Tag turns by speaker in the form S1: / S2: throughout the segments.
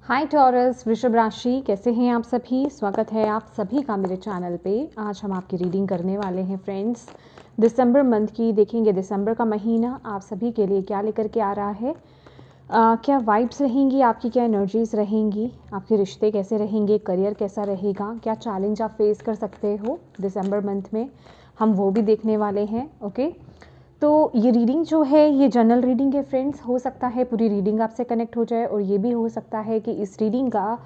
S1: हाय taurus, वृषभ राशि, कैसे हैं आप सभी। स्वागत है आप सभी का मेरे चैनल पे। आज हम आपकी रीडिंग करने वाले हैं फ्रेंड्स, दिसंबर मंथ की। देखेंगे दिसंबर का महीना आप सभी के लिए क्या लेकर के आ रहा है। क्या वाइब्स रहेंगी आपकी, क्या एनर्जीज रहेंगी, आपके रिश्ते कैसे रहेंगे, करियर कैसा रहेगा, क्या चैलेंज आप फेस कर सकते हो दिसंबर मंथ में, हम वो भी देखने वाले हैं। ओके, तो ये रीडिंग जो है ये जनरल रीडिंग है फ्रेंड्स। हो सकता है पूरी रीडिंग आपसे कनेक्ट हो जाए, और ये भी हो सकता है कि इस रीडिंग का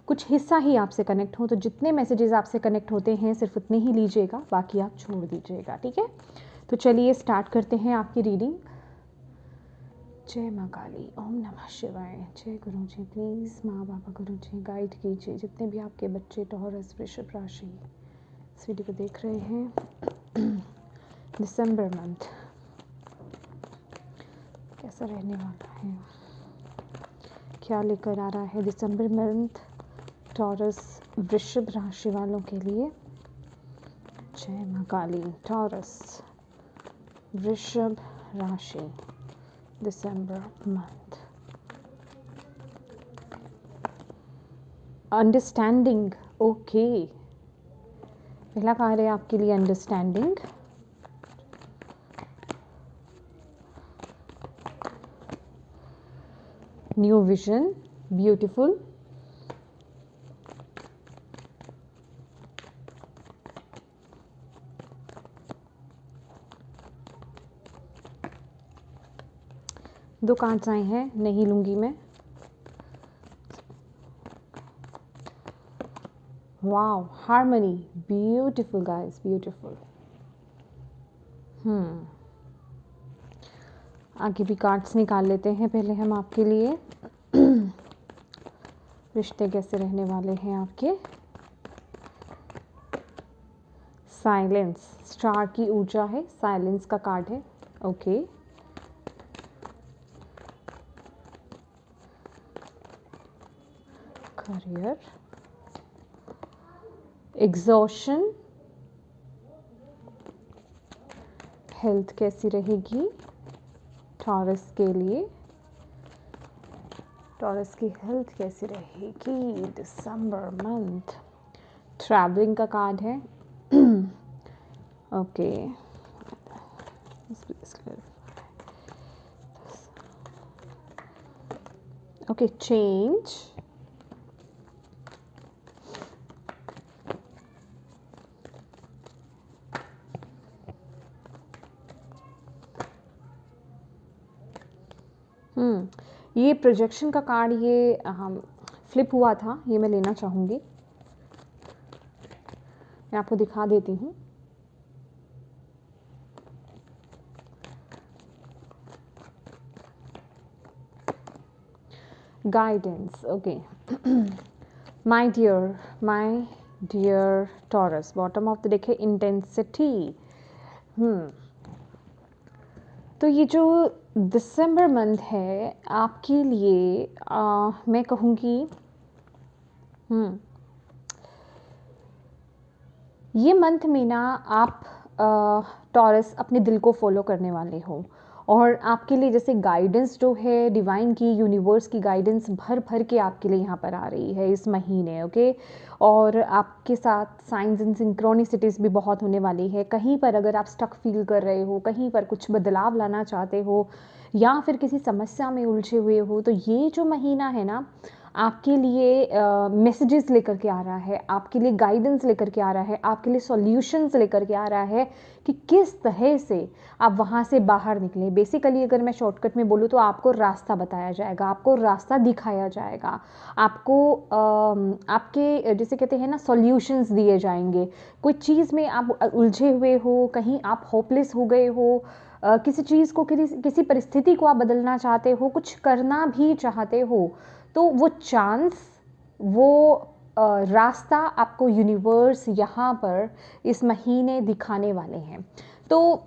S1: कुछ हिस्सा ही आपसे कनेक्ट हो। तो जितने मैसेजेस आपसे कनेक्ट होते हैं सिर्फ उतने ही लीजिएगा, बाकी आप छोड़ दीजिएगा, ठीक है। तो चलिए स्टार्ट करते हैं आपकी रीडिंग। जय माँ काली, ओम नमः शिवाय। जय गुरु जी, प्लीज़ माँ बाबा गुरु जी गाइड कीजिए जितने भी आपके बच्चे टॉरस वृषभ राशि इस वीडियो को देख रहे हैं। दिसंबर मंथ कैसा रहने वाला है, क्या लेकर आ रहा है दिसंबर मंथ टॉरस वृषभ राशि वालों के लिए। जय माँ काली। टॉरस वृषभ राशि दिसंबर मंथ। Understanding, okay. पहला कार्ड है आपके लिए अंडरस्टैंडिंग। New vision, beautiful. दो कार्ड्स आए हैं, नहीं लूंगी मैं। Wow, harmony, beautiful guys, beautiful. आगे भी कार्ड्स निकाल लेते हैं पहले हम आपके लिए। रिश्ते कैसे रहने वाले हैं आपके। साइलेंस, स्टार की ऊर्जा है, साइलेंस का कार्ड है। ओके, करियर, एग्जॉशन, हेल्थ कैसी रहेगी टॉरस के लिए। टॉरस की हेल्थ कैसी रहेगी दिसंबर मंथ। ट्रैवलिंग का कार्ड है। ओके, ओके, चेंज, ये प्रोजेक्शन का कार्ड, ये हम फ्लिप हुआ था, ये मैं लेना चाहूँगी। मैं आपको दिखा देती हूँ। Guidance, okay. My dear Taurus, bottom of the deck है इंटेंसिटी। तो ये जो दिसंबर मंथ है आपके लिए, मैं कहूँगी ये मंथ में ना आप टॉरस अपने दिल को फॉलो करने वाले हो, और आपके लिए जैसे गाइडेंस जो है डिवाइन की, यूनिवर्स की गाइडेंस भर भर के आपके लिए यहाँ पर आ रही है इस महीने। ओके, और आपके साथ साइंस एंड सिंक्रोनिसिटीज़ भी बहुत होने वाली है। कहीं पर अगर आप स्टक फील कर रहे हो, कहीं पर कुछ बदलाव लाना चाहते हो, या फिर किसी समस्या में उलझे हुए हो, तो ये जो महीना है ना आपके लिए मैसेजेस लेकर के आ रहा है, आपके लिए गाइडेंस लेकर के आ रहा है, आपके लिए सॉल्यूशंस लेकर के आ रहा है कि किस तरह से आप वहाँ से बाहर निकलें। बेसिकली अगर मैं शॉर्टकट में बोलूँ तो आपको रास्ता बताया जाएगा, आपको रास्ता दिखाया जाएगा, आपको आपके जैसे कहते हैं ना सॉल्यूशंस दिए जाएंगे। कोई चीज़ में आप उलझे हुए हो, कहीं आप होपलेस हो गए हो, किसी चीज़ को, किसी परिस्थिति को आप बदलना चाहते हो, कुछ करना भी चाहते हो, तो वो चांस, वो रास्ता आपको यूनिवर्स यहाँ पर इस महीने दिखाने वाले हैं। तो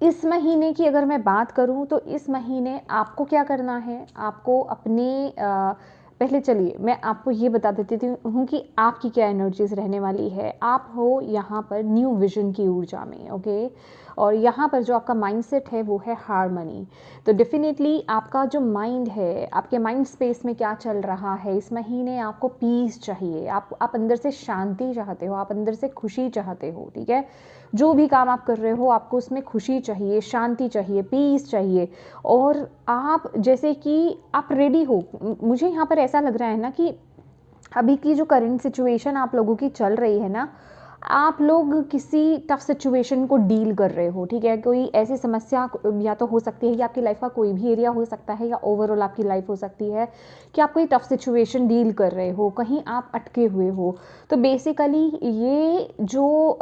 S1: इस महीने की अगर मैं बात करूँ तो इस महीने आपको क्या करना है, आपको अपने पहले चलिए मैं आपको ये बता देती हूँ कि आपकी क्या एनर्जीज रहने वाली है। आप हो यहाँ पर न्यू विजन की ऊर्जा में। ओके, और यहाँ पर जो आपका माइंडसेट है वो है हार्मनी। तो डेफिनेटली आपका जो माइंड है, आपके माइंड स्पेस में क्या चल रहा है, इस महीने आपको पीस चाहिए, आप अंदर से शांति चाहते हो, आप अंदर से खुशी चाहते हो, ठीक है। जो भी काम आप कर रहे हो आपको उसमें खुशी चाहिए, शांति चाहिए, पीस चाहिए। और आप जैसे कि आप रेडी हो, मुझे यहाँ पर ऐसा लग रहा है ना कि अभी की जो करंट सिचुएशन आप लोगों की चल रही है ना, आप लोग किसी टफ सिचुएशन को डील कर रहे हो, ठीक है। कोई ऐसी समस्या या तो हो सकती है कि आपकी लाइफ का कोई भी एरिया हो सकता है, या ओवरऑल आपकी लाइफ हो सकती है कि आप कोई टफ सिचुएशन डील कर रहे हो, कहीं आप अटके हुए हो। तो बेसिकली ये जो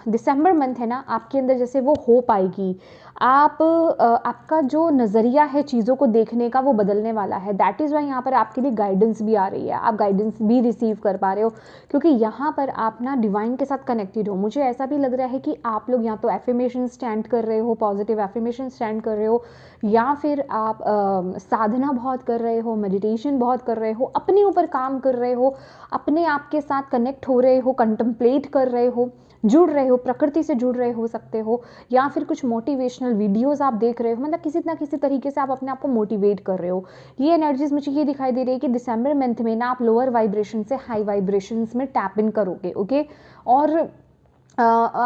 S1: दिसंबर मंथ है ना, आपके अंदर जैसे वो होप आएगी, आपका जो नज़रिया है चीज़ों को देखने का वो बदलने वाला है। दैट इज़ वाई यहाँ पर आपके लिए गाइडेंस भी आ रही है, आप गाइडेंस भी रिसीव कर पा रहे हो, क्योंकि यहाँ पर आप ना डिवाइन के साथ कनेक्टेड हो। मुझे ऐसा भी लग रहा है कि आप लोग या तो एफर्मेशन स्टैंड कर रहे हो, पॉजिटिव एफर्मेशन स्टैंड कर रहे हो, या फिर आप साधना बहुत कर रहे हो, मेडिटेशन बहुत कर रहे हो, अपने ऊपर काम कर रहे हो, अपने आप के साथ कनेक्ट हो रहे हो, कंटम्पलेट कर रहे हो, जुड़ रहे हो, प्रकृति से जुड़ रहे हो सकते हो, या फिर कुछ मोटिवेशनल वीडियोस आप देख रहे हो, मतलब किसी ना किसी तरीके से आप अपने आप को मोटिवेट कर रहे हो। ये एनर्जीज मुझे ये दिखाई दे रही है कि दिसंबर मंथ में ना आप लोअर वाइब्रेशन से हाई वाइब्रेशंस में टैप इन करोगे, ओके। और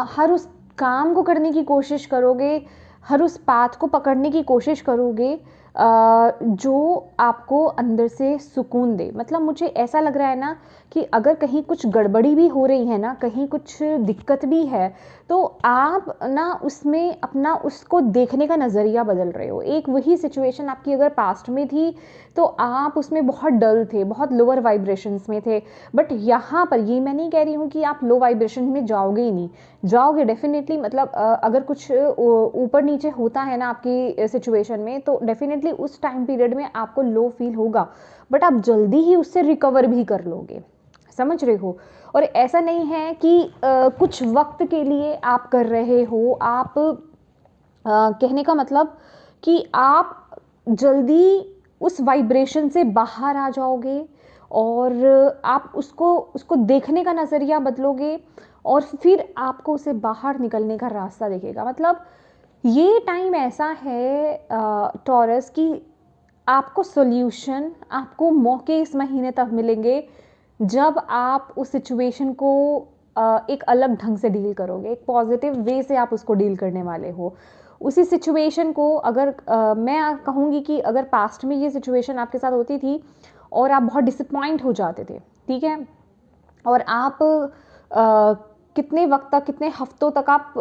S1: हर उस काम को करने की कोशिश करोगे, हर उस पाथ को पकड़ने की कोशिश करोगे जो आपको अंदर से सुकून दे। मतलब मुझे ऐसा लग रहा है ना कि अगर कहीं कुछ गड़बड़ी भी हो रही है ना, कहीं कुछ दिक्कत भी है, तो आप ना उसमें अपना उसको देखने का नज़रिया बदल रहे हो। एक वही सिचुएशन आपकी अगर पास्ट में थी तो आप उसमें बहुत डल थे, बहुत लोअर वाइब्रेशंस में थे, बट यहाँ पर ये मैं नहीं कह रही हूँ कि आप लो वाइब्रेशन में जाओगे ही नहीं, जाओगे डेफिनेटली। मतलब अगर कुछ ऊपर नीचे होता है ना आपकी सिचुएशन में, तो डेफिनेटली उस टाइम पीरियड में आपको लो फील होगा, बट आप जल्दी ही उससे रिकवर भी कर लोगे, समझ रहे हो। और ऐसा नहीं है कि कुछ वक्त के लिए आप कर रहे हो, आप कहने का मतलब कि आप जल्दी उस वाइब्रेशन से बाहर आ जाओगे, और आप उसको देखने का नज़रिया बदलोगे, और फिर आपको उसे बाहर निकलने का रास्ता दिखेगा। मतलब ये टाइम ऐसा है टॉरस कि आपको सॉल्यूशन, आपको मौके इस महीने तक मिलेंगे जब आप उस सिचुएशन को एक अलग ढंग से डील करोगे, एक पॉजिटिव वे से आप उसको डील करने वाले हो। उसी सिचुएशन को अगर मैं कहूँगी कि अगर पास्ट में ये सिचुएशन आपके साथ होती थी और आप बहुत डिसअपॉइंट हो जाते थे, ठीक है, और आप कितने वक्त तक, कितने हफ्तों तक आप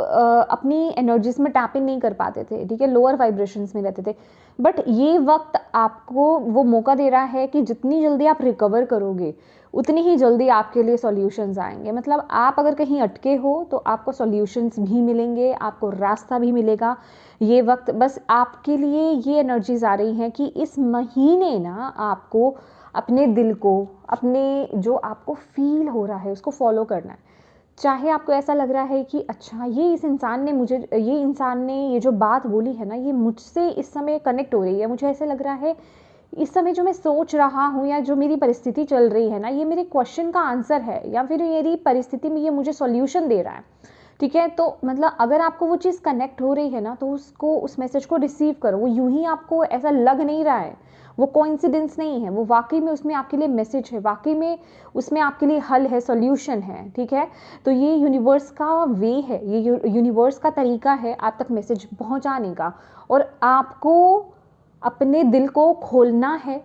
S1: अपनी एनर्जीज में टैप इन नहीं कर पाते थे, ठीक है, लोअर वाइब्रेशंस में रहते थे, बट ये वक्त आपको वो मौका दे रहा है कि जितनी जल्दी आप रिकवर करोगे उतनी ही जल्दी आपके लिए सॉल्यूशंस आएंगे। मतलब आप अगर कहीं अटके हो तो आपको सॉल्यूशंस भी मिलेंगे, आपको रास्ता भी मिलेगा। ये वक्त बस आपके लिए ये एनर्जीज आ रही हैं कि इस महीने ना आपको अपने दिल को, अपने जो आपको फील हो रहा है उसको फॉलो करना है। चाहे आपको ऐसा लग रहा है कि अच्छा ये इंसान ने ये जो बात बोली है ना, ये मुझसे इस समय कनेक्ट हो रही है, मुझे ऐसे लग रहा है इस समय जो मैं सोच रहा हूँ या जो मेरी परिस्थिति चल रही है ना, ये मेरे क्वेश्चन का आंसर है, या फिर मेरी परिस्थिति में ये मुझे सॉल्यूशन दे रहा है, ठीक है। तो मतलब अगर आपको वो चीज़ कनेक्ट हो रही है ना, तो उस मैसेज को रिसीव करो। वो यूं ही आपको ऐसा लग नहीं रहा है, वो कोइंसिडेंस नहीं है, वो वाकई में उसमें आपके लिए मैसेज है, वाकई में उसमें आपके लिए हल है, सॉल्यूशन है, ठीक है। तो ये यूनिवर्स का वे है, ये यूनिवर्स का तरीका है आप तक मैसेज पहुंचाने का, और आपको अपने दिल को खोलना है,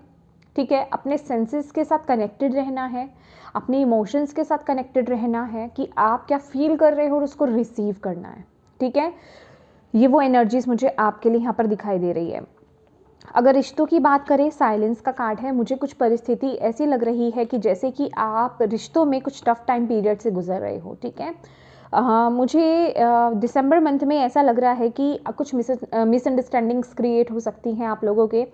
S1: ठीक है, अपने सेंसेस के साथ कनेक्टेड रहना है, अपने इमोशंस के साथ कनेक्टेड रहना है कि आप क्या फील कर रहे हो और उसको रिसीव करना है, ठीक है। ये वो एनर्जीज मुझे आपके लिए यहाँ पर दिखाई दे रही है। अगर रिश्तों की बात करें, साइलेंस का कार्ड है। मुझे कुछ परिस्थिति ऐसी लग रही है कि जैसे कि आप रिश्तों में कुछ टफ टाइम पीरियड से गुजर रहे हो, ठीक है। मुझे दिसंबर मंथ में ऐसा लग रहा है कि कुछ मिसअंडरस्टैंडिंग्स क्रिएट हो सकती हैं आप लोगों के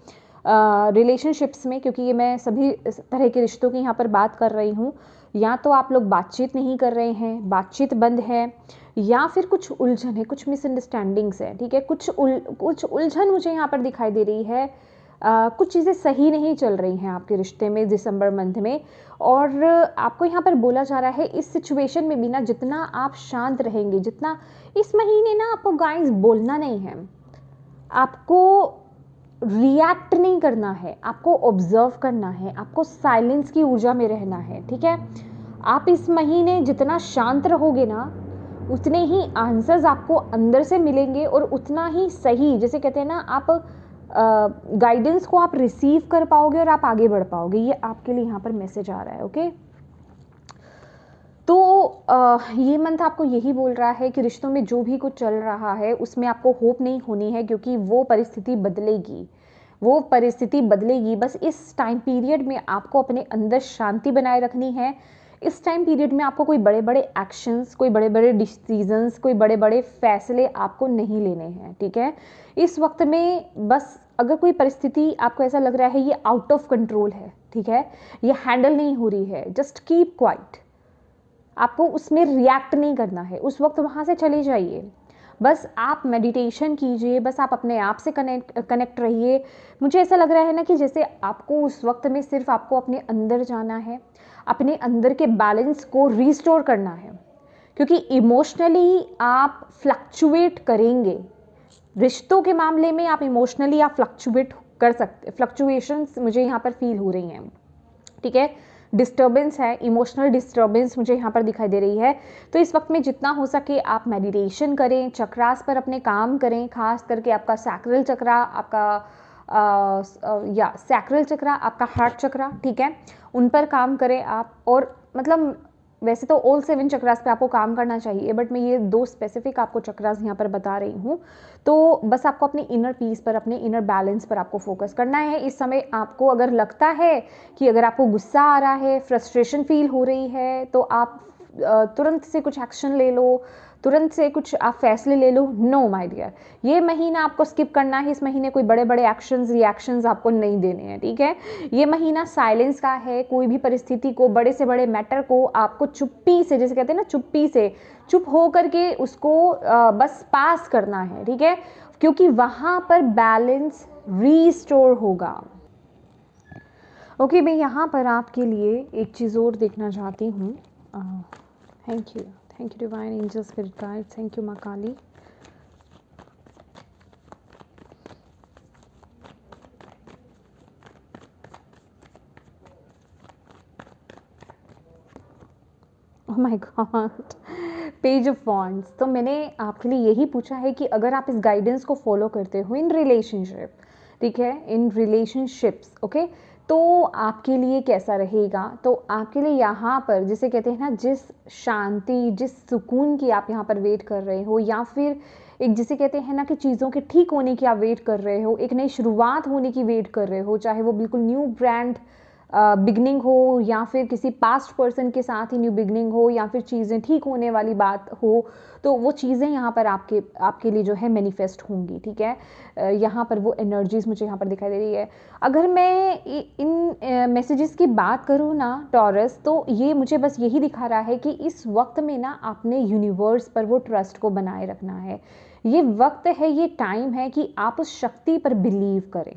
S1: रिलेशनशिप्स में, क्योंकि ये मैं सभी तरह के रिश्तों की यहाँ पर बात कर रही हूँ। या तो आप लोग बातचीत नहीं कर रहे हैं, बातचीत बंद है, या फिर कुछ उलझन है, कुछ मिसअंडरस्टैंडिंग्स है, ठीक है। कुछ उलझन मुझे यहाँ पर दिखाई दे रही है कुछ चीज़ें सही नहीं चल रही हैं आपके रिश्ते में दिसंबर मंथ में, और आपको यहाँ पर बोला जा रहा है इस सिचुएशन में भी ना जितना आप शांत रहेंगे, जितना इस महीने ना आपको गाइस बोलना नहीं है, आपको रिएक्ट नहीं करना है, आपको ऑब्जर्व करना है, आपको साइलेंस की ऊर्जा में रहना है, ठीक है। आप इस महीने जितना शांत रहोगे ना, उतने ही आंसर्स आपको अंदर से मिलेंगे और उतना ही सही, जैसे कहते हैं ना, आप गाइडेंस को आप रिसीव कर पाओगे और आप आगे बढ़ पाओगे। ये आपके लिए यहाँ पर मैसेज आ रहा है, ओके। तो ये मंथ आपको यही बोल रहा है कि रिश्तों में जो भी कुछ चल रहा है उसमें आपको होप नहीं होनी है, क्योंकि वो परिस्थिति बदलेगी, वो परिस्थिति बदलेगी। बस इस टाइम पीरियड में आपको अपने अंदर शांति बनाए रखनी है। इस टाइम पीरियड में आपको कोई बड़े बड़े एक्शंस, कोई बड़े बड़े डिसीजंस, कोई बड़े बड़े फैसले आपको नहीं लेने हैं, ठीक है। इस वक्त में बस अगर कोई परिस्थिति आपको ऐसा लग रहा है ये आउट ऑफ कंट्रोल है, ठीक है, ये हैंडल नहीं हो रही है, जस्ट कीप क्वाइट। आपको उसमें रिएक्ट नहीं करना है, उस वक्त वहाँ से चले जाइए। बस आप मेडिटेशन कीजिए, बस आप अपने आप से कनेक्ट रहिए। मुझे ऐसा लग रहा है ना कि जैसे आपको उस वक्त में सिर्फ आपको अपने अंदर जाना है, अपने अंदर के बैलेंस को रिस्टोर करना है, क्योंकि इमोशनली आप फ्लक्चुएट करेंगे। रिश्तों के मामले में आप इमोशनली आप फ्लक्चुएट कर सकते, फ्लक्चुएशंस मुझे यहाँ पर फील हो रही हैं, ठीक है। डिस्टर्बेंस है, इमोशनल डिस्टर्बेंस मुझे यहाँ पर दिखाई दे रही है। तो इस वक्त में जितना हो सके आप मेडिटेशन करें, चक्रास पर अपने काम करें, खास करके आपका सैक्रल चक्रा, आपका सैक्रल चक्रा, आपका हार्ट चक्रा, ठीक है, उन पर काम करें आप। और मतलब वैसे तो ऑल 7 चक्रास पे आपको काम करना चाहिए, बट मैं ये 2 स्पेसिफिक आपको चक्रास यहाँ पर बता रही हूँ। तो बस आपको अपनी इनर पीस पर, अपने इनर बैलेंस पर आपको फोकस करना है। इस समय आपको अगर लगता है कि अगर आपको गुस्सा आ रहा है, फ्रस्ट्रेशन फील हो रही है, तो आप तुरंत से कुछ एक्शन ले लो, तुरंत से कुछ आप फैसले ले लो। नो माय डियर, ये महीना आपको स्किप करना है। इस महीने कोई बड़े बड़े एक्शंस, रिएक्शंस आपको नहीं देने हैं, ठीक है। ये महीना साइलेंस का है। कोई भी परिस्थिति को, बड़े से बड़े मैटर को आपको चुप्पी से, जैसे कहते हैं ना, चुप्पी से, चुप हो करके उसको बस पास करना है, ठीक है, क्योंकि वहाँ पर बैलेंस रीस्टोर होगा। ओके, मैं यहाँ पर आपके लिए एक चीज़ और देखना चाहती हूँ। Thank you divine angel spirit guide, thank you माँ Kali. Oh my god, page of wands. तो मैंने आपके लिए यही पूछा है कि अगर आप इस गाइडेंस को फॉलो करते हो इन रिलेशनशिप, ठीक है, इन रिलेशनशिप्स, ओके, तो आपके लिए कैसा रहेगा। तो आपके लिए यहाँ पर जिसे कहते हैं ना, जिस शांति, जिस सुकून की आप यहाँ पर वेट कर रहे हो, या फिर एक जिसे कहते हैं ना कि चीज़ों के ठीक होने की आप वेट कर रहे हो, एक नई शुरुआत होने की वेट कर रहे हो, चाहे वो बिल्कुल न्यू ब्रांड बिगनिंग हो, या फिर किसी पास्ट पर्सन के साथ ही न्यू बिगनिंग हो, या फिर चीज़ें ठीक होने वाली बात हो, तो वो चीज़ें यहाँ पर आपके लिए जो है मैनिफेस्ट होंगी, ठीक है। यहाँ पर वो एनर्जीज मुझे यहाँ पर दिखाई दे रही है। अगर मैं इन मैसेजेस की बात करूँ ना टॉरस, तो ये मुझे बस यही दिखा रहा है कि इस वक्त में ना आपने यूनिवर्स पर वो ट्रस्ट को बनाए रखना है। ये वक्त है, ये टाइम है कि आप उस शक्ति पर बिलीव करें।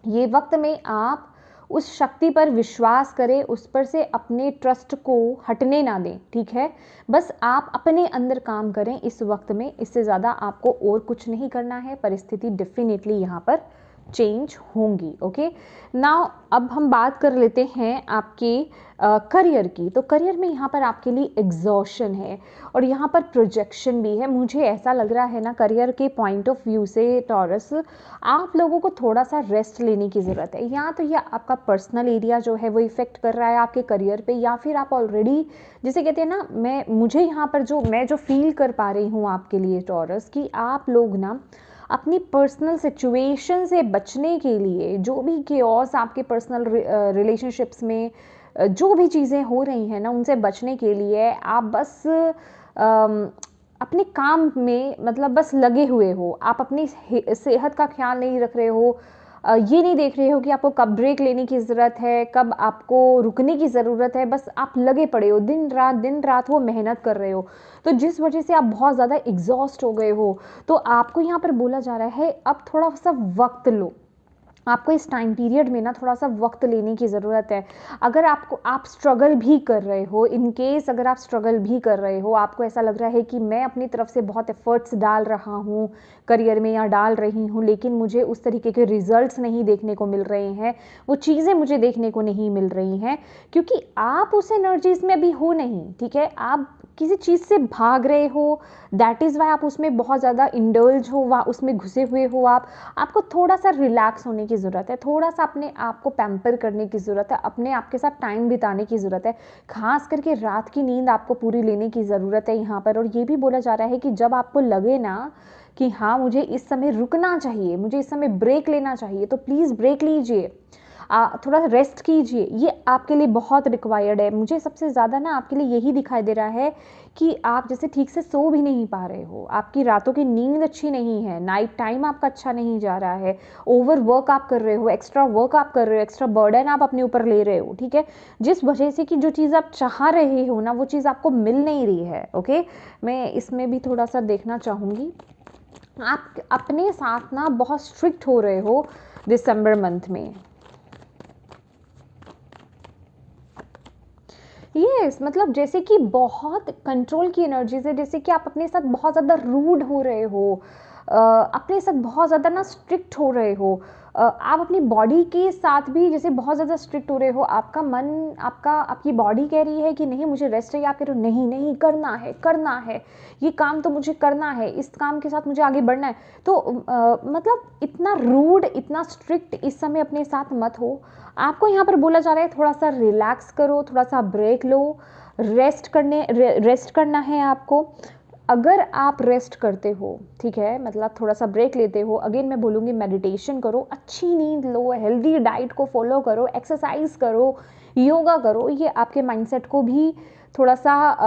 S1: ये वक्त में आप उस शक्ति पर विश्वास करें, उस पर से अपने ट्रस्ट को हटने ना दें, ठीक है। बस आप अपने अंदर काम करें इस वक्त में, इससे ज़्यादा आपको और कुछ नहीं करना है। परिस्थिति डेफिनेटली यहाँ पर चेंज होंगी, ओके। नाउ अब हम बात कर लेते हैं आपके करियर की। तो करियर में यहाँ पर आपके लिए एग्जॉशन है और यहाँ पर प्रोजेक्शन भी है। मुझे ऐसा लग रहा है ना, करियर के पॉइंट ऑफ व्यू से टॉरस, आप लोगों को थोड़ा सा रेस्ट लेने की ज़रूरत है। या तो यह आपका पर्सनल एरिया जो है वो इफ़ेक्ट कर रहा है आपके करियर पे, या फिर आप ऑलरेडी, जिसे कहते हैं ना, मुझे यहाँ पर मैं जो फील कर पा रही हूँ आपके लिए टॉरस, कि आप लोग ना अपनी पर्सनल सिचुएशन से बचने के लिए, जो भी केओस आपके पर्सनल रिलेशनशिप्स में जो भी चीज़ें हो रही हैं ना, उनसे बचने के लिए आप बस अपने काम में मतलब बस लगे हुए हो। आप अपनी सेहत का ख्याल नहीं रख रहे हो, ये नहीं देख रहे हो कि आपको कब ब्रेक लेने की ज़रूरत है, कब आपको रुकने की ज़रूरत है। बस आप लगे पड़े हो, दिन रात वो मेहनत कर रहे हो, तो जिस वजह से आप बहुत ज़्यादा एग्जॉस्ट हो गए हो। तो आपको यहाँ पर बोला जा रहा है अब थोड़ा सा वक्त लो, आपको इस टाइम पीरियड में ना थोड़ा सा वक्त लेने की ज़रूरत है। अगर आप स्ट्रगल भी कर रहे हो, इन केस अगर आप स्ट्रगल भी कर रहे हो, आपको ऐसा लग रहा है कि मैं अपनी तरफ से बहुत एफर्ट्स डाल रहा हूँ करियर में या डाल रही हूँ, लेकिन मुझे उस तरीके के रिजल्ट्स नहीं देखने को मिल रहे हैं, वो चीज़ें मुझे देखने को नहीं मिल रही हैं, क्योंकि आप उस एनर्जीज में अभी हो नहीं। ठीक है, आप किसी चीज़ से भाग रहे हो, दैट इज़ वाई आप उसमें बहुत ज़्यादा इंडल्ज हो, वहाँ उसमें घुसे हुए हो। आपको थोड़ा सा रिलैक्स होने की ज़रूरत है, थोड़ा सा अपने आप को पैम्पर करने की ज़रूरत है, अपने आप के साथ टाइम बिताने की ज़रूरत है, खास करके रात की नींद आपको पूरी लेने की ज़रूरत है यहाँ पर। और ये भी बोला जा रहा है कि जब आपको लगे ना कि हाँ मुझे इस समय रुकना चाहिए, मुझे इस समय ब्रेक लेना चाहिए, तो प्लीज़ ब्रेक लीजिए, थोड़ा रेस्ट कीजिए, ये आपके लिए बहुत रिक्वायर्ड है। मुझे सबसे ज़्यादा ना आपके लिए यही दिखाई दे रहा है कि आप जैसे ठीक से सो भी नहीं पा रहे हो, आपकी रातों की नींद अच्छी नहीं है, नाइट टाइम आपका अच्छा नहीं जा रहा है, ओवर वर्क आप कर रहे हो, एक्स्ट्रा वर्क आप कर रहे हो, एक्स्ट्रा बर्डन आप अपने ऊपर ले रहे हो। ठीक है, जिस वजह से कि जो चीज़ आप चाह रहे हो ना वो चीज़ आपको मिल नहीं रही है। ओके, मैं इसमें भी थोड़ा सा देखना चाहूँगी। आप अपने साथ ना बहुत स्ट्रिक्ट हो रहे हो दिसंबर मंथ में। यस, मतलब जैसे कि बहुत कंट्रोल की एनर्जीज है, जैसे कि आप अपने साथ बहुत ज़्यादा रूड हो रहे हो, अपने साथ बहुत ज़्यादा ना स्ट्रिक्ट हो रहे हो, आप अपनी बॉडी के साथ भी जैसे बहुत ज़्यादा स्ट्रिक्ट हो रहे हो। आपका मन, आपकी बॉडी कह रही है कि नहीं मुझे रेस्ट चाहिए, आप कह रहे हो नहीं नहीं करना है, करना है, ये काम तो मुझे करना है, इस काम के साथ मुझे आगे बढ़ना है। तो मतलब इतना रूड, इतना स्ट्रिक्ट इस समय अपने साथ मत हो। आपको यहाँ पर बोला जा रहा है थोड़ा सा रिलैक्स करो, थोड़ा सा ब्रेक लो, रेस्ट करना है आपको। अगर आप रेस्ट करते हो, ठीक है, मतलब थोड़ा सा ब्रेक लेते हो, अगेन मैं बोलूँगी मेडिटेशन करो, अच्छी नींद लो, हेल्दी डाइट को फॉलो करो, एक्सरसाइज करो, योगा करो, ये आपके माइंडसेट को भी थोड़ा सा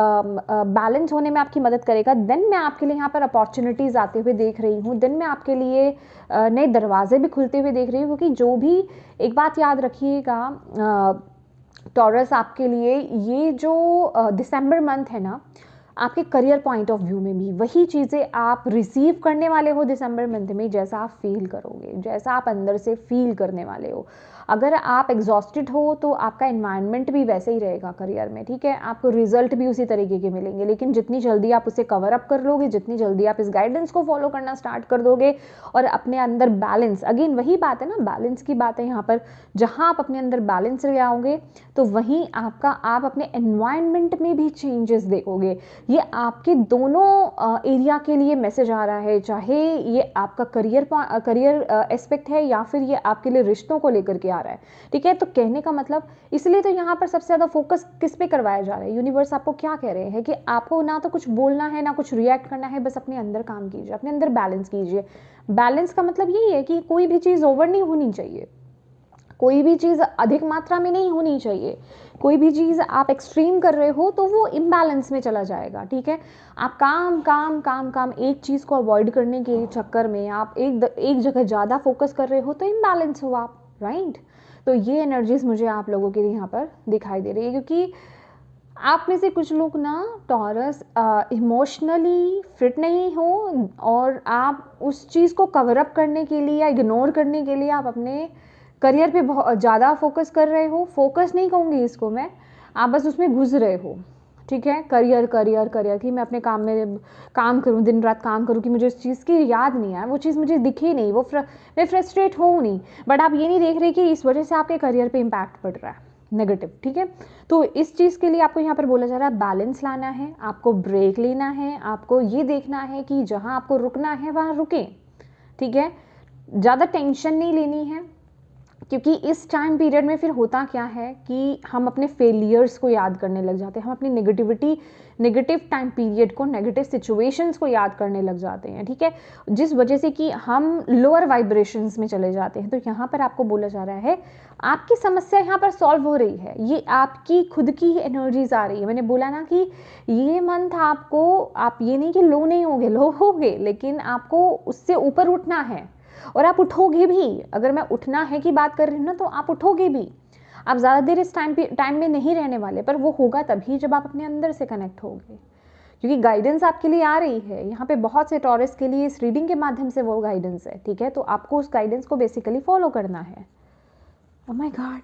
S1: बैलेंस होने में आपकी मदद करेगा। देन मैं आपके लिए यहाँ पर अपॉर्चुनिटीज़ आते हुए देख रही हूँ, देन मैं आपके लिए नए दरवाजे भी खुलते हुए देख रही हूँ, क्योंकि जो भी, एक बात याद रखिएगा टॉरस, आपके लिए ये जो दिसंबर मंथ है ना, आपके करियर पॉइंट ऑफ व्यू में भी वही चीज़ें आप रिसीव करने वाले हो दिसंबर मंथ में, जैसा आप फील करोगे, जैसा आप अंदर से फील करने वाले हो। अगर आप एग्जॉस्टेड हो तो आपका एनवायरनमेंट भी वैसे ही रहेगा करियर में। ठीक है, आपको रिजल्ट भी उसी तरीके के मिलेंगे, लेकिन जितनी जल्दी आप उसे कवर अप कर लोगे, जितनी जल्दी आप इस गाइडेंस को फॉलो करना स्टार्ट कर दोगे और अपने अंदर बैलेंस, अगेन वही बात है ना, बैलेंस की बात है यहाँ पर, जहाँ आप अपने अंदर बैलेंस ले आओगे तो वहीं आप अपने एनवायरनमेंट में भी चेंजेस देखोगे। ये आपके दोनों एरिया के लिए मैसेज आ रहा है, चाहे ये आपका करियर एस्पेक्ट है या फिर ये आपके लिए रिश्तों को लेकर के आ रहा है। ठीक है, तो कहने का मतलब, इसलिए तो यहाँ पर सबसे ज़्यादा फोकस किस पे करवाया जा रहा है, यूनिवर्स आपको क्या कह रहे हैं कि आपको ना तो कुछ बोलना है ना कुछ रिएक्ट करना है, बस अपने अंदर काम कीजिए, अपने अंदर बैलेंस कीजिए। बैलेंस का मतलब यही है कि कोई भी चीज़ ओवर नहीं होनी चाहिए, कोई भी चीज़ अधिक मात्रा में नहीं होनी चाहिए, कोई भी चीज़ आप एक्सट्रीम कर रहे हो तो वो इम्बैलेंस में चला जाएगा। ठीक है, आप काम काम काम काम एक चीज़ को अवॉइड करने के चक्कर में आप एक जगह ज़्यादा फोकस कर रहे हो तो इम्बैलेंस हो आप, राइट। तो ये एनर्जीज मुझे आप लोगों के लिए यहाँ पर दिखाई दे रही है, क्योंकि आप में से कुछ लोग ना टॉरस इमोशनली फिट नहीं हो, और आप उस चीज़ को कवर अप करने के लिए या इग्नोर करने के लिए आप अपने करियर पे बहुत ज़्यादा फोकस कर रहे हो। फोकस नहीं कहूँगी इसको मैं, आप बस उसमें घुस रहे हो। ठीक है, करियर करियर करियर कि मैं अपने काम में काम करूँ, दिन रात काम करूँ, कि मुझे उस चीज़ की याद नहीं आए, वो चीज़ मुझे दिखे नहीं, मैं फ्रस्ट्रेट हो नहीं, बट आप ये नहीं देख रहे कि इस वजह से आपके करियर पे इम्पैक्ट पड़ रहा है नेगेटिव। ठीक है, तो इस चीज़ के लिए आपको यहाँ पर बोला जा रहा है बैलेंस लाना है, आपको ब्रेक लेना है, आपको ये देखना है कि जहाँ आपको रुकना है वहाँ रुकें। ठीक है, ज़्यादा टेंशन नहीं लेनी है, क्योंकि इस टाइम पीरियड में फिर होता क्या है कि हम अपने फेलियर्स को याद करने लग जाते हैं, हम अपनी नेगेटिव टाइम पीरियड को, नेगेटिव सिचुएशंस को याद करने लग जाते हैं। ठीक है, जिस वजह से कि हम लोअर वाइब्रेशंस में चले जाते हैं। तो यहाँ पर आपको बोला जा रहा है आपकी समस्या यहाँ पर सॉल्व हो रही है, ये आपकी खुद की एनर्जीज आ रही है। मैंने बोला ना कि ये मंथ आपको, आप ये नहीं कि लो नहीं होगे, लो होगे, लेकिन आपको उससे ऊपर उठना है और आप उठोगे भी। अगर मैं उठना है की बात कर रही हूँ ना, तो आप उठोगे भी। आप ज़्यादा देर इस टाइम में नहीं रहने वाले, पर वो होगा तभी जब आप अपने अंदर से कनेक्ट होगे, क्योंकि गाइडेंस आपके लिए आ रही है। यहाँ पे बहुत से टॉरस के लिए इस रीडिंग के माध्यम से वो गाइडेंस है, ठीक है। तो आपको उस गाइडेंस को बेसिकली फॉलो करना है। ओह my God,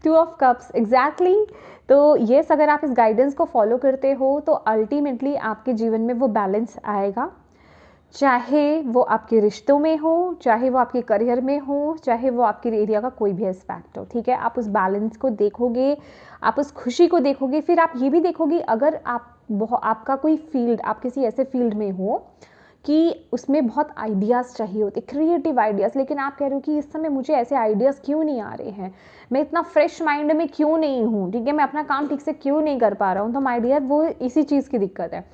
S1: 2 of cups, exactly. तो येस, अगर आप इस गाइडेंस को फॉलो करते हो तो अल्टीमेटली आपके जीवन में वो बैलेंस आएगा, चाहे वो आपके रिश्तों में हो, चाहे वो आपके करियर में हो, चाहे वो आपके एरिया का कोई भी एस्पेक्ट हो, ठीक है। आप उस बैलेंस को देखोगे, आप उस खुशी को देखोगे, फिर आप ये भी देखोगे अगर आपका कोई फील्ड, आप किसी ऐसे फील्ड में हो कि उसमें बहुत आइडियाज़ चाहिए होते, क्रिएटिव आइडियाज़, लेकिन आप कह रहे हो कि इस समय मुझे ऐसे आइडियाज़ क्यों नहीं आ रहे हैं, मैं इतना फ्रेश माइंड में क्यों नहीं हूँ, ठीक है, मैं अपना काम ठीक से क्यों नहीं कर पा रहा हूँ। तो माय डियर, वो इसी चीज़ की दिक्कत है।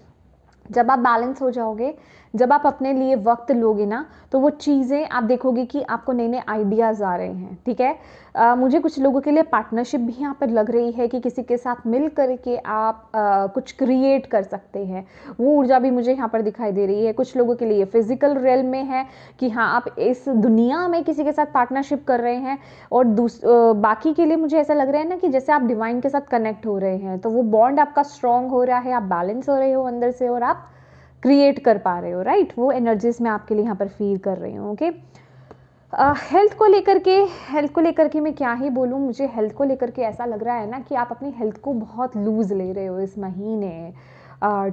S1: जब आप बैलेंस हो जाओगे, जब आप अपने लिए वक्त लोगे ना, तो वो चीज़ें आप देखोगे कि आपको नए नए आइडियाज़ आ रहे हैं, ठीक है। मुझे कुछ लोगों के लिए पार्टनरशिप भी यहाँ पर लग रही है कि किसी के साथ मिल करके आप कुछ क्रिएट कर सकते हैं, वो ऊर्जा भी मुझे यहाँ पर दिखाई दे रही है। कुछ लोगों के लिए फिजिकल रियल में है कि हाँ, आप इस दुनिया में किसी के साथ पार्टनरशिप कर रहे हैं, और बाकी के लिए मुझे ऐसा लग रहा है ना कि जैसे आप डिवाइन के साथ कनेक्ट हो रहे हैं, तो वो बॉन्ड आपका स्ट्रॉन्ग हो रहा है, आप बैलेंस हो रहे हो अंदर से, और आप क्रिएट कर पा रहे हो, राइट। वो एनर्जीज मैं आपके लिए यहाँ पर फील कर रही हूँ, ओके। हेल्थ को लेकर के मैं क्या ही बोलूँ, मुझे हेल्थ को लेकर के ऐसा लग रहा है ना कि आप अपनी हेल्थ को बहुत लूज ले रहे हो इस महीने,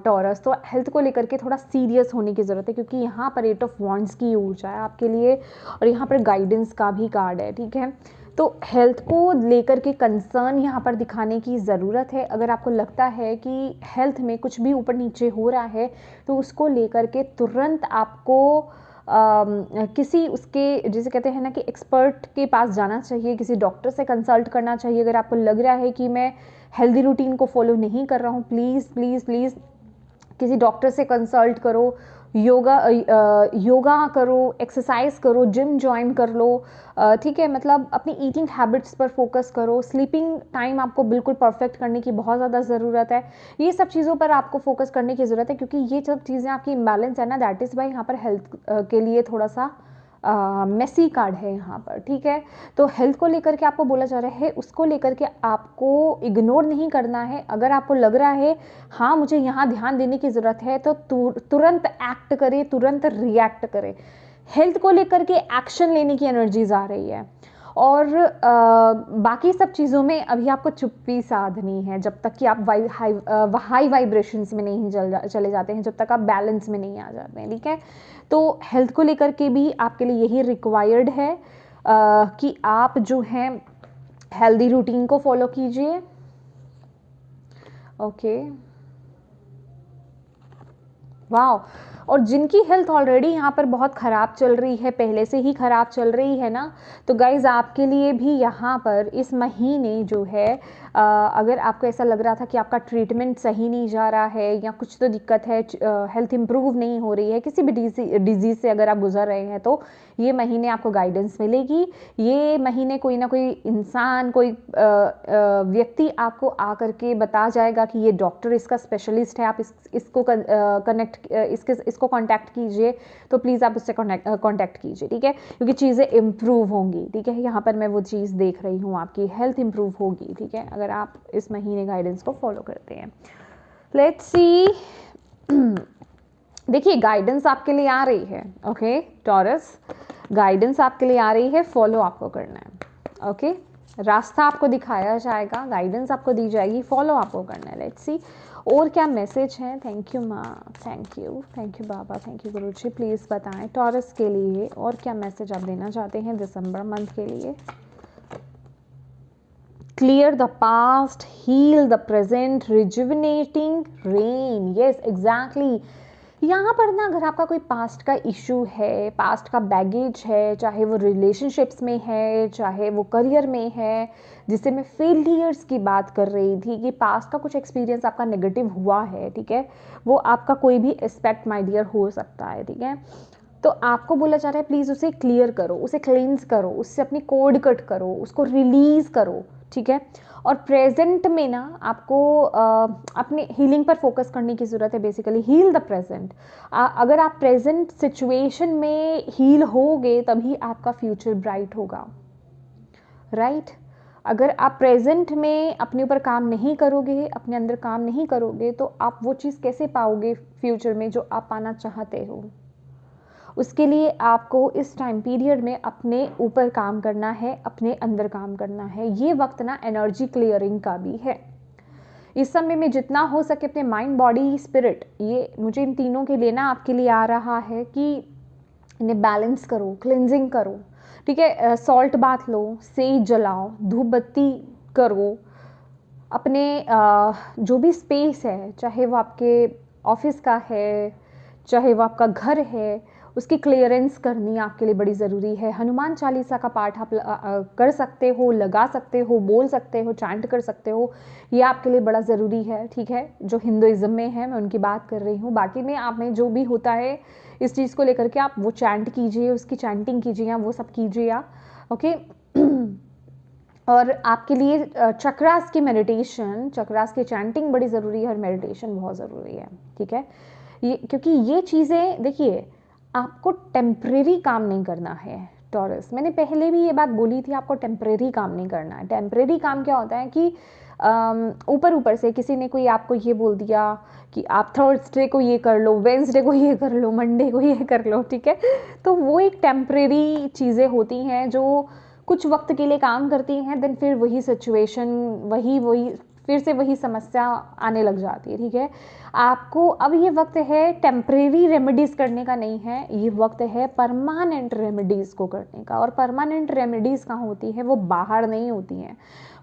S1: टॉरस। तो हेल्थ को लेकर के थोड़ा सीरियस होने की ज़रूरत है, क्योंकि यहाँ पर 8 ऑफ वॉन्ड्स की ऊर्जा है आपके लिए, और यहाँ पर गाइडेंस का भी कार्ड है, ठीक है। तो हेल्थ को लेकर के कंसर्न यहाँ पर दिखाने की ज़रूरत है। अगर आपको लगता है कि हेल्थ में कुछ भी ऊपर नीचे हो रहा है, तो उसको लेकर के तुरंत आपको किसी उसके, जिसे कहते हैं ना कि एक्सपर्ट के पास जाना चाहिए, किसी डॉक्टर से कंसल्ट करना चाहिए। अगर आपको लग रहा है कि मैं हेल्दी रूटीन को फॉलो नहीं कर रहा हूँ, प्लीज़ प्लीज़ प्लीज़ किसी डॉक्टर से कंसल्ट करो, योगा करो, एक्सरसाइज करो, जिम ज्वाइन कर लो, ठीक है। मतलब अपनी ईटिंग हैबिट्स पर फोकस करो, स्लीपिंग टाइम आपको बिल्कुल परफेक्ट करने की बहुत ज़्यादा ज़रूरत है। ये सब चीज़ों पर आपको फोकस करने की ज़रूरत है, क्योंकि ये सब चीज़ें आपकी इम्बैलेंस है ना, दैट इज़ वाई यहाँ पर हेल्थ के लिए थोड़ा सा मेसी कार्ड है यहाँ पर, ठीक है। तो हेल्थ को लेकर के आपको बोला जा रहा है, उसको लेकर के आपको इग्नोर नहीं करना है। अगर आपको लग रहा है हाँ मुझे यहाँ ध्यान देने की ज़रूरत है, तो तुरंत एक्ट करें, तुरंत रिएक्ट करें। हेल्थ को लेकर के एक्शन लेने की एनर्जीज आ रही है, और बाकी सब चीज़ों में अभी आपको चुप्पी साधनी है, जब तक कि आप हाई वाइब्रेशंस में नहीं चले जाते हैं, जब तक आप बैलेंस में नहीं आ जाते हैं, ठीक है। तो हेल्थ को लेकर के भी आपके लिए यही रिक्वायर्ड है कि आप जो हैं हेल्दी रूटीन को फॉलो कीजिए, ओके। वाह। और जिनकी हेल्थ ऑलरेडी यहाँ पर बहुत ख़राब चल रही है, पहले से ही ख़राब चल रही है ना, तो गाइज़ आपके लिए भी यहाँ पर इस महीने जो है, अगर आपको ऐसा लग रहा था कि आपका ट्रीटमेंट सही नहीं जा रहा है, या कुछ तो दिक्कत है, हेल्थ इंप्रूव नहीं हो रही है, किसी भी डिजीज़ से अगर आप गुजर रहे हैं, तो ये महीने आपको गाइडेंस मिलेगी। ये महीने कोई ना कोई इंसान, कोई व्यक्ति आपको आकर के बता जाएगा कि ये डॉक्टर इसका स्पेशलिस्ट है, आप इसको इसको कांटेक्ट कीजिए। तो प्लीज़ आप उससे कांटेक्ट कीजिए, ठीक है, क्योंकि चीज़ें इम्प्रूव होंगी, ठीक है। यहाँ पर मैं वो चीज़ देख रही हूँ, आपकी हेल्थ इम्प्रूव होगी, ठीक है, अगर आप इस महीने गाइडेंस को फॉलो करते हैं। लेट्स सी, देखिए गाइडेंस आपके लिए आ रही है, ओके टॉरस, गाइडेंस आपके लिए आ रही है, फॉलो आपको करना है, ओके। रास्ता आपको दिखाया जाएगा, गाइडेंस आपको दी जाएगी, फॉलो आपको करना है। लेट्स सी और क्या मैसेज है। थैंक यू माँ, thank you Baba, thank you Guru ji. Please बताएं टॉरस के लिए और क्या मैसेज आप देना चाहते हैं दिसंबर मंथ के लिए। Clear the past, heal the present, rejuvenating rain. Yes exactly, यहाँ पर ना अगर आपका कोई पास्ट का इशू है, पास्ट का बैगेज है, चाहे वो रिलेशनशिप्स में है, चाहे वो करियर में है, जिससे मैं फेलियर्स की बात कर रही थी कि पास्ट का कुछ एक्सपीरियंस आपका नेगेटिव हुआ है, ठीक है, वो आपका कोई भी एस्पेक्ट माय डियर हो सकता है, ठीक है। तो आपको बोला जा रहा है प्लीज़ उसे क्लियर करो, उसे क्लींस करो, उससे अपनी कोड कट करो, उसको रिलीज़ करो, ठीक है। और प्रेजेंट में ना आपको अपने हीलिंग पर फोकस करने की ज़रूरत है, बेसिकली हील द प्रेजेंट। अगर आप प्रेजेंट सिचुएशन में हील होगे, तभी आपका फ्यूचर ब्राइट होगा, राइट। अगर आप प्रेजेंट में अपने ऊपर काम नहीं करोगे, अपने अंदर काम नहीं करोगे, तो आप वो चीज़ कैसे पाओगे फ्यूचर में जो आप पाना चाहते हो। उसके लिए आपको इस टाइम पीरियड में अपने ऊपर काम करना है, अपने अंदर काम करना है। ये वक्त ना एनर्जी क्लियरिंग का भी है। इस समय में जितना हो सके अपने माइंड, बॉडी, स्पिरिट, ये मुझे इन तीनों के लिए ना आपके लिए आ रहा है कि इन्हें बैलेंस करो, क्लिनजिंग करो, ठीक है। सॉल्ट बाथ लो, सेज जलाओ, धूप बत्ती करो, अपने जो भी स्पेस है, चाहे वो आपके ऑफिस का है, चाहे वो आपका घर है, उसकी क्लियरेंस करनी आपके लिए बड़ी ज़रूरी है। हनुमान चालीसा का पाठ आप कर सकते हो, लगा सकते हो, बोल सकते हो, चैंट कर सकते हो, ये आपके लिए बड़ा ज़रूरी है, ठीक है। जो हिंदुइज्म में है मैं उनकी बात कर रही हूँ। बाकी में आप में जो भी होता है इस चीज़ को लेकर के आप वो चैंट कीजिए, उसकी चैंटिंग कीजिए, वो सब कीजिए आप, ओके। और आपके लिए चक्रास की मेडिटेशन, चक्रास की चैंटिंग बड़ी ज़रूरी है और मेडिटेशन बहुत ज़रूरी है, ठीक है। ये क्योंकि ये चीज़ें देखिए, आपको टेम्परेरी काम नहीं करना है टॉरस। मैंने पहले भी ये बात बोली थी, आपको टेम्परेरी काम नहीं करना है। टेम्परेरी काम क्या होता है कि ऊपर ऊपर से किसी ने कोई आपको ये बोल दिया कि आप थर्सडे को ये कर लो, वेंसडे को ये कर लो, मंडे को ये कर लो, ठीक है। तो वो एक टेम्परेरी चीज़ें होती हैं जो कुछ वक्त के लिए काम करती हैं, देन फिर वही सिचुएशन, वही फिर से वही समस्या आने लग जाती है, ठीक है। आपको अब ये वक्त है टेम्परेरी रेमेडीज़ करने का नहीं है, ये वक्त है परमानेंट रेमेडीज़ को करने का। और परमानेंट रेमेडीज़ कहाँ होती है, वो बाहर नहीं होती हैं,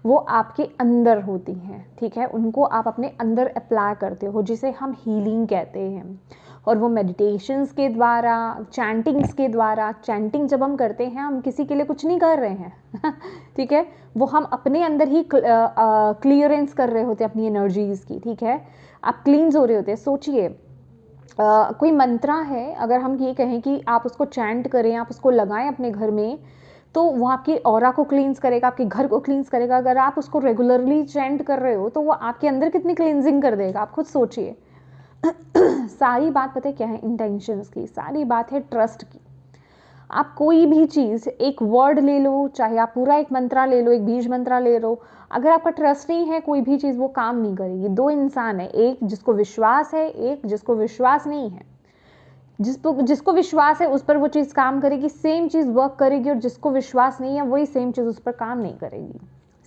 S1: वो आपके अंदर होती हैं, ठीक है। उनको आप अपने अंदर अप्लाई करते हो, जिसे हम हीलिंग कहते हैं। और वो मेडिटेशंस के द्वारा, चैंटिंग्स के द्वारा, चैंटिंग जब हम करते हैं हम किसी के लिए कुछ नहीं कर रहे हैं ठीक है, वो हम अपने अंदर ही क्लियरेंस कर रहे होते हैं अपनी एनर्जीज़ की, ठीक है। आप क्लींस हो रहे होते हैं। सोचिए कोई मंत्रा है, अगर हम ये कहें कि आप उसको चैंट करें, आप उसको लगाएं अपने घर में, तो वो आपकी ऑरा को क्लींस करेगा, आपके घर को क्लींस करेगा। अगर आप उसको रेगुलरली चैंट कर रहे हो तो वो आपके अंदर कितनी क्लींजिंग कर देगा, आप खुद सोचिए सारी बात पता है क्या है, इंटेंशंस की। सारी बात है ट्रस्ट की। आप कोई भी चीज़, एक वर्ड ले लो, चाहे आप पूरा एक मंत्रा ले लो, एक बीज मंत्रा ले लो, अगर आपका ट्रस्ट नहीं है कोई भी चीज़ वो काम नहीं करेगी। दो इंसान है, एक जिसको विश्वास है, एक जिसको विश्वास नहीं है। जिसको विश्वास है उस पर वो चीज़ काम करेगी, सेम चीज़ वर्क करेगी, और जिसको विश्वास नहीं है वही सेम चीज़ उस पर काम नहीं करेगी।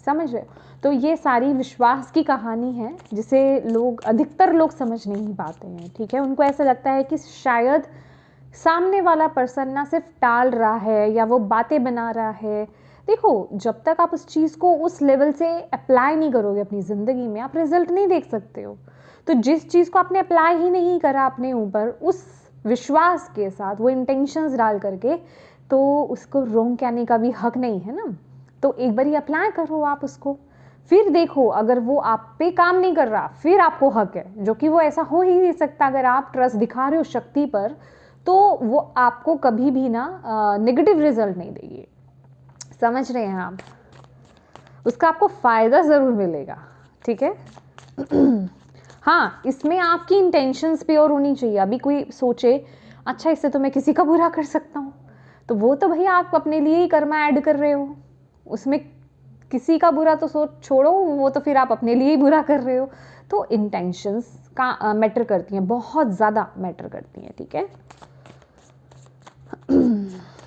S1: समझ रहे हो? तो ये सारी विश्वास की कहानी है, जिसे लोग, अधिकतर लोग समझ नहीं पाते हैं, ठीक है। उनको ऐसा लगता है कि शायद सामने वाला पर्सन ना सिर्फ टाल रहा है या वो बातें बना रहा है। देखो, जब तक आप उस चीज़ को उस लेवल से अप्लाई नहीं करोगे अपनी ज़िंदगी में, आप रिजल्ट नहीं देख सकते हो। तो जिस चीज़ को आपने अप्लाई ही नहीं करा अपने ऊपर, उस विश्वास के साथ, वो इंटेंशंस डाल करके, तो उसको रोंग कहने का भी हक नहीं है ना। तो एक बार अप्लाई करो आप उसको, फिर देखो अगर वो आप पे काम नहीं कर रहा, फिर आपको हक है, जो कि वो ऐसा हो ही नहीं सकता। अगर आप ट्रस्ट दिखा रहे हो शक्ति पर, तो वो आपको कभी भी ना नेगेटिव रिजल्ट नहीं देगी। समझ रहे हैं आप? उसका आपको फ़ायदा ज़रूर मिलेगा, ठीक है। हाँ, इसमें आपकी इंटेंशंस प्योर होनी चाहिए। अभी कोई सोचे अच्छा इससे तो मैं किसी का बुरा कर सकता हूँ, तो वो तो भैया आप अपने लिए ही कर्मा ऐड कर रहे हो, उसमें किसी का बुरा तो सोच छोड़ो, वो तो फिर आप अपने लिए ही बुरा कर रहे हो। तो इंटेंशंस का मैटर करती हैं, बहुत ज़्यादा मैटर करती हैं, ठीक है।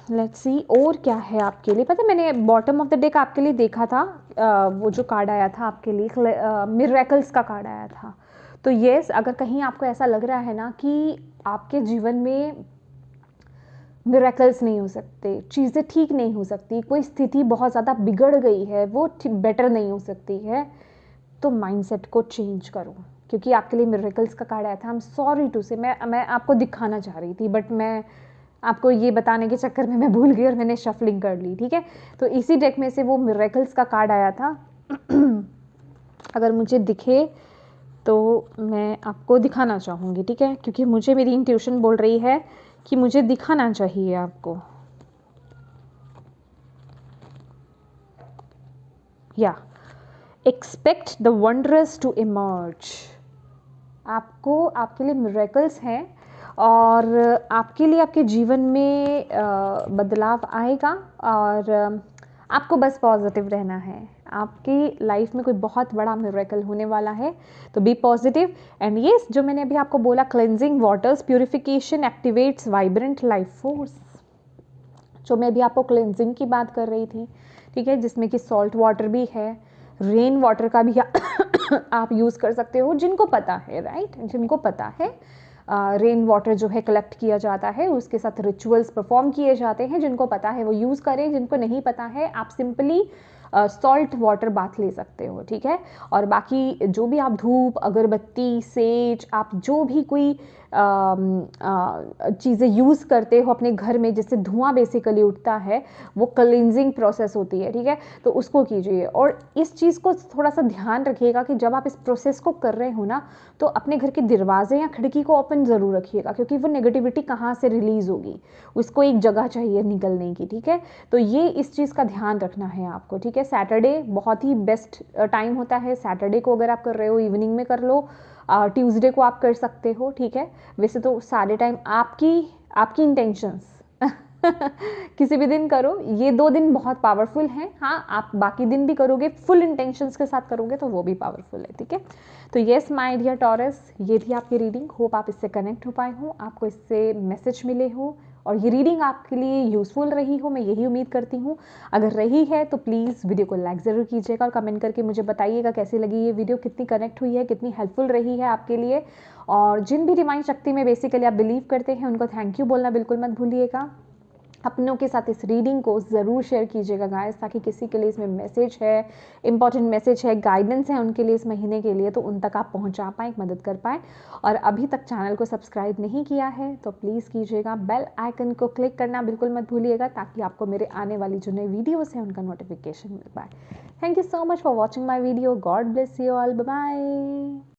S1: लेट्स सी और क्या है आपके लिए। पता है मैंने बॉटम ऑफ द डेक आपके लिए देखा था, वो जो कार्ड आया था आपके लिए, मिरेकल्स का कार्ड आया था। तो यस, अगर कहीं आपको ऐसा लग रहा है ना कि आपके जीवन में मिरेकल्स नहीं हो सकते, चीज़ें ठीक नहीं हो सकती, कोई स्थिति बहुत ज़्यादा बिगड़ गई है, वो बेटर नहीं हो सकती है, तो माइंडसेट को चेंज करो, क्योंकि आपके लिए मिरेकल्स का कार्ड आया था। आई एम सॉरी टू से, मैं आपको दिखाना चाह रही थी, बट मैं आपको ये बताने के चक्कर में मैं भूल गई और मैंने शफलिंग कर ली, ठीक है। तो इसी डेक में से वो मिरेकल्स का कार्ड आया था। अगर मुझे दिखे तो मैं आपको दिखाना चाहूँगी, ठीक है, क्योंकि मुझे मेरी इंट्यूशन बोल रही है कि मुझे दिखाना चाहिए आपको। या expect the wondrous to emerge. आपको, आपके लिए मिरेकल्स हैं, और आपके लिए आपके जीवन में बदलाव आएगा, और आपको बस पॉजिटिव रहना है, आपकी लाइफ में कोई बहुत बड़ा मिरेकल होने वाला है। तो बी पॉजिटिव एंड ये जो मैंने अभी आपको बोला, cleansing waters purification activates vibrant life force, जो मैं अभी आपको क्लेंजिंग की बात कर रही थी, ठीक है, जिसमें कि सॉल्ट वाटर भी है, रेन वाटर का भी आप यूज़ कर सकते हो, जिनको पता है, राइट, जिनको पता है रेन वाटर जो है कलेक्ट किया जाता है, उसके साथ रिचुअल्स परफॉर्म किए जाते हैं, जिनको पता है वो यूज़ करें, जिनको नहीं पता है आप सिंपली सॉल्ट वाटर बाथ ले सकते हो, ठीक है। और बाकी जो भी आप धूप, अगरबत्ती, सेज, आप जो भी कोई चीज़ें यूज़ करते हो अपने घर में जिससे धुआं बेसिकली उठता है, वो क्लींजिंग प्रोसेस होती है, ठीक है, तो उसको कीजिए। और इस चीज़ को थोड़ा सा ध्यान रखिएगा कि जब आप इस प्रोसेस को कर रहे हो ना, तो अपने घर के दरवाजे या खिड़की को ओपन ज़रूर रखिएगा, क्योंकि वो नेगेटिविटी कहाँ से रिलीज़ होगी, उसको एक जगह चाहिए निकलने की, ठीक है। तो ये इस चीज़ का ध्यान रखना है आपको, ठीक है। सैटरडे बहुत ही बेस्ट टाइम होता है, सैटरडे को अगर आप कर रहे हो इवनिंग में कर लो, ट्यूसडे को आप कर सकते हो, ठीक है। वैसे तो सारे टाइम आपकी इंटेंशंस किसी भी दिन करो, ये 2 दिन बहुत पावरफुल हैं। हाँ, आप बाकी दिन भी करोगे, फुल इंटेंशंस के साथ करोगे तो वो भी पावरफुल है, ठीक है। तो येस माय डियर टॉरस, ये थी आपकी रीडिंग। होप आप इससे कनेक्ट हो पाए हो, आपको इससे मैसेज मिले हो और ये रीडिंग आपके लिए यूज़फुल रही हो, मैं यही उम्मीद करती हूँ। अगर रही है तो प्लीज़ वीडियो को लाइक ज़रूर कीजिएगा और कमेंट करके मुझे बताइएगा कैसी लगी ये वीडियो, कितनी कनेक्ट हुई है, कितनी हेल्पफुल रही है आपके लिए। और जिन भी डिवाइन शक्ति में बेसिकली आप बिलीव करते हैं उनको थैंक यू बोलना बिल्कुल मत भूलिएगा। अपनों के साथ इस रीडिंग को ज़रूर शेयर कीजिएगा गाइस, ताकि किसी के लिए इसमें मैसेज है, इंपॉर्टेंट मैसेज है, गाइडेंस है उनके लिए इस महीने के लिए, तो उन तक आप पहुंचा पाएँ, मदद कर पाएँ। और अभी तक चैनल को सब्सक्राइब नहीं किया है तो प्लीज़ कीजिएगा, बेल आइकन को क्लिक करना बिल्कुल मत भूलिएगा, ताकि आपको मेरे आने वाली जो नई वीडियोज़ हैं उनका नोटिफिकेशन मिल पाए। Thank you so much for watching my video. God bless you all, bye bye.